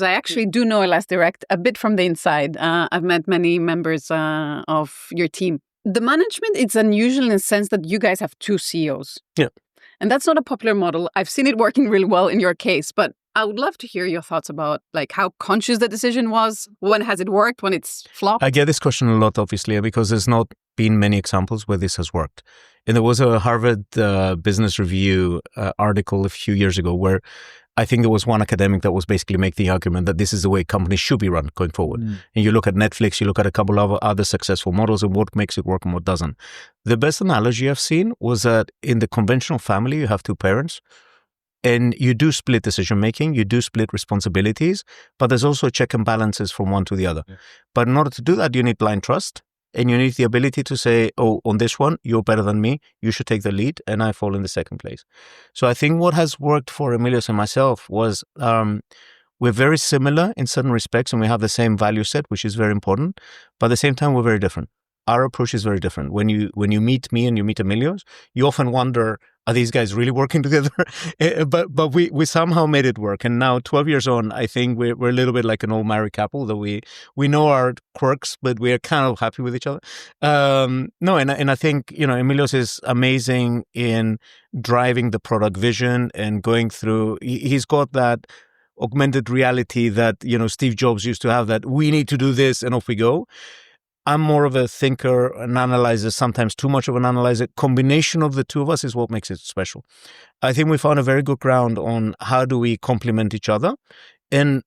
I actually do know Elas Direct a bit from the inside. I've met many members of your team. The management, it's unusual in the sense that you guys have two CEOs. Yeah. And that's not a popular model. I've seen it working really well in your case, but I would love to hear your thoughts about like how conscious the decision was. When has it worked? When it's flopped? I get this question a lot, obviously, because there's not been many examples where this has worked. And there was a Harvard Business Review article a few years ago where I think there was one academic that was basically making the argument that this is the way companies should be run going forward. And you look at Netflix, you look at a couple of other successful models and what makes it work and what doesn't. The best analogy I've seen was that in the conventional family, you have two parents and you do split decision-making, you do split responsibilities, but there's also check and balances from one to the other. Yeah. But in order to do that, you need blind trust. And you need the ability to say, oh, on this one, you're better than me. You should take the lead. And I fall in the second place. So I think what has worked for Emilios and myself was we're very similar in certain respects and we have the same value set, which is very important. But at the same time, we're very different. Our approach is very different. When you meet me and you meet Emilios, you often wonder, are these guys really working together? but we somehow made it work. And now 12 years on, I think we're a little bit like an old married couple that we know our quirks, but we're kind of happy with each other. And I think, Emilios is amazing in driving the product vision and going through, he's got that augmented reality that, Steve Jobs used to have, that we need to do this and off we go. I'm more of a thinker, an analyzer, sometimes too much of an analyzer. Combination of the two of us is what makes it special. I think we found a very good ground on how do we complement each other. And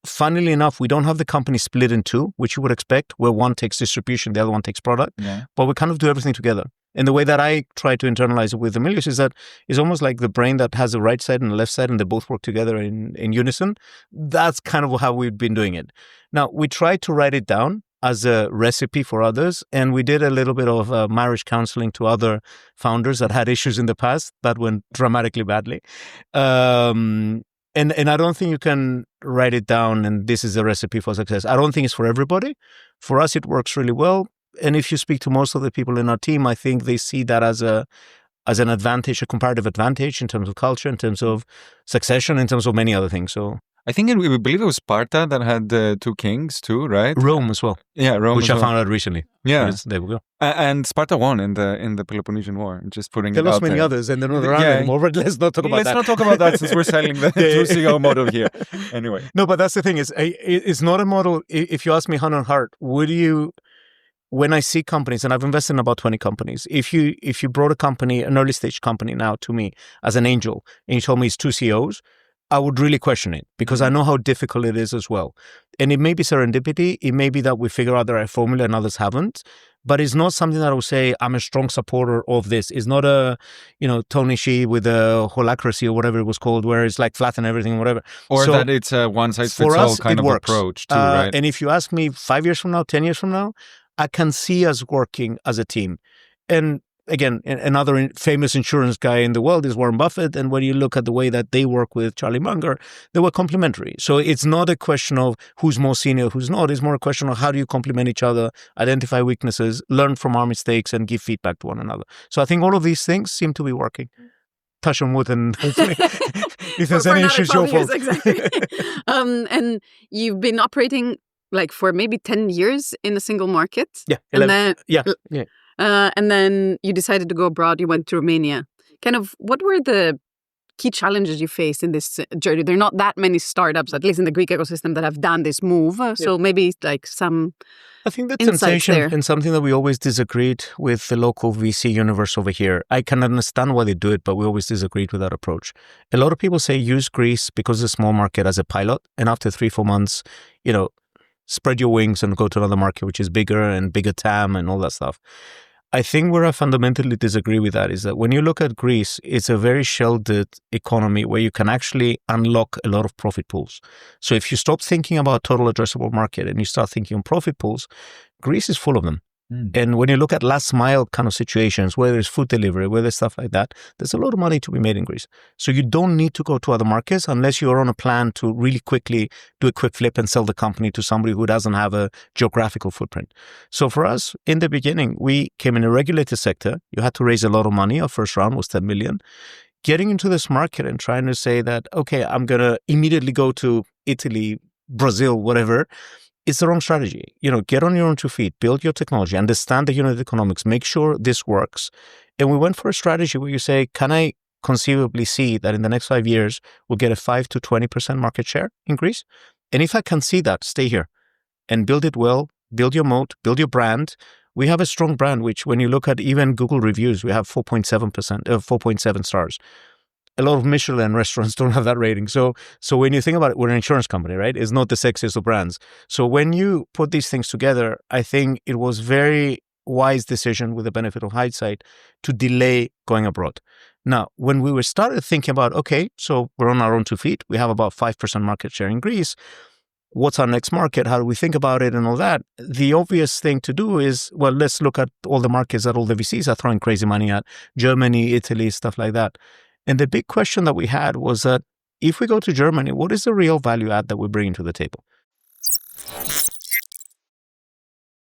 funnily enough, we don't have the company split in two, which you would expect, where one takes distribution, the other one takes product. Yeah. But we kind of do everything together. And the way that I try to internalize it with Emilios is that it's almost like the brain that has the right side and the left side, and they both work together in unison. That's kind of how we've been doing it. Now, we try to write it down as a recipe for others. And we did a little bit of marriage counseling to other founders that had issues in the past that went dramatically badly. And I don't think you can write it down and this is a recipe for success. I don't think it's for everybody. For us, it works really well. And if you speak to most of the people in our team, I think they see that as an advantage, a comparative advantage in terms of culture, in terms of succession, in terms of many other things. So I think we believe it was Sparta that had two kings too, right? Rome as well. Yeah, Rome, which I found out recently. Yeah, there we go. And Sparta won in the Peloponnesian War. Just putting there it out lost many there. others, and they're not around anymore. But let's not talk about that. Let's not talk about that since we're selling the two CEO model here. Anyway, no, but that's the thing. It's not a model. If you ask me hand on heart, would you? When I see companies, and I've invested in about 20 companies, if you brought a company, an early stage company now to me as an angel, and you told me it's two CEOs, I would really question it because I know how difficult it is as well. And it may be serendipity. It may be that we figure out the right formula and others haven't. But it's not something that I would say I'm a strong supporter of this. It's not a, Tony Hsieh with a holacracy or whatever it was called, where it's like flatten everything, whatever. Or so, that it's a one-size-fits-all kind of works. Approach too, right? And if you ask me 5 years from now, 10 years from now, I can see us working as a team. And again, another famous insurance guy in the world is Warren Buffett. And when you look at the way that they work with Charlie Munger, they were complementary. So it's not a question of who's more senior, who's not. It's more a question of how do you complement each other, identify weaknesses, learn from our mistakes, and give feedback to one another. So I think all of these things seem to be working. Touch on wood and hopefully if there's any issues, your fault. Exactly. And you've been operating like for maybe 10 years in a single market. Yeah. 11. And then, and then you decided to go abroad. You went to Romania. Kind of, what were the key challenges you faced in this journey? There are not that many startups, at least in the Greek ecosystem, that have done this move. So maybe like some I think that sensation there. And something that we always disagreed with the local VC universe over here. I can understand why they do it, but we always disagreed with that approach. A lot of people say use Greece because it's a small market as a pilot. And after 3-4 months, spread your wings and go to another market, which is bigger and bigger TAM and all that stuff. I think where I fundamentally disagree with that is that when you look at Greece, it's a very sheltered economy where you can actually unlock a lot of profit pools. So if you stop thinking about total addressable market and you start thinking on profit pools, Greece is full of them. And when you look at last mile kind of situations, whether it's food delivery, whether it's stuff like that, there's a lot of money to be made in Greece. So you don't need to go to other markets unless you're on a plan to really quickly do a quick flip and sell the company to somebody who doesn't have a geographical footprint. So for us, in the beginning, we came in a regulated sector. You had to raise a lot of money. Our first round was 10 million. Getting into this market and trying to say that, okay, I'm going to immediately go to Italy, Brazil, whatever, it's the wrong strategy. Get on your own 2 feet, build your technology, understand the unit economics, make sure this works. And we went for a strategy where you say, can I conceivably see that in the next 5 years, we'll get a 5 to 20% market share increase? And if I can see that, stay here and build it well, build your moat, build your brand. We have a strong brand, which when you look at even Google reviews, we have 4.7 stars. A lot of Michelin restaurants don't have that rating. So when you think about it, we're an insurance company, right? It's not the sexiest of brands. So when you put these things together, I think it was very wise decision with the benefit of hindsight to delay going abroad. Now, when we started thinking about, okay, so we're on our own 2 feet, we have about 5% market share in Greece. What's our next market? How do we think about it and all that? The obvious thing to do is, well, let's look at all the markets that all the VCs are throwing crazy money at, Germany, Italy, stuff like that. And the big question that we had was that if we go to Germany, what is the real value add that we're bringing to the table?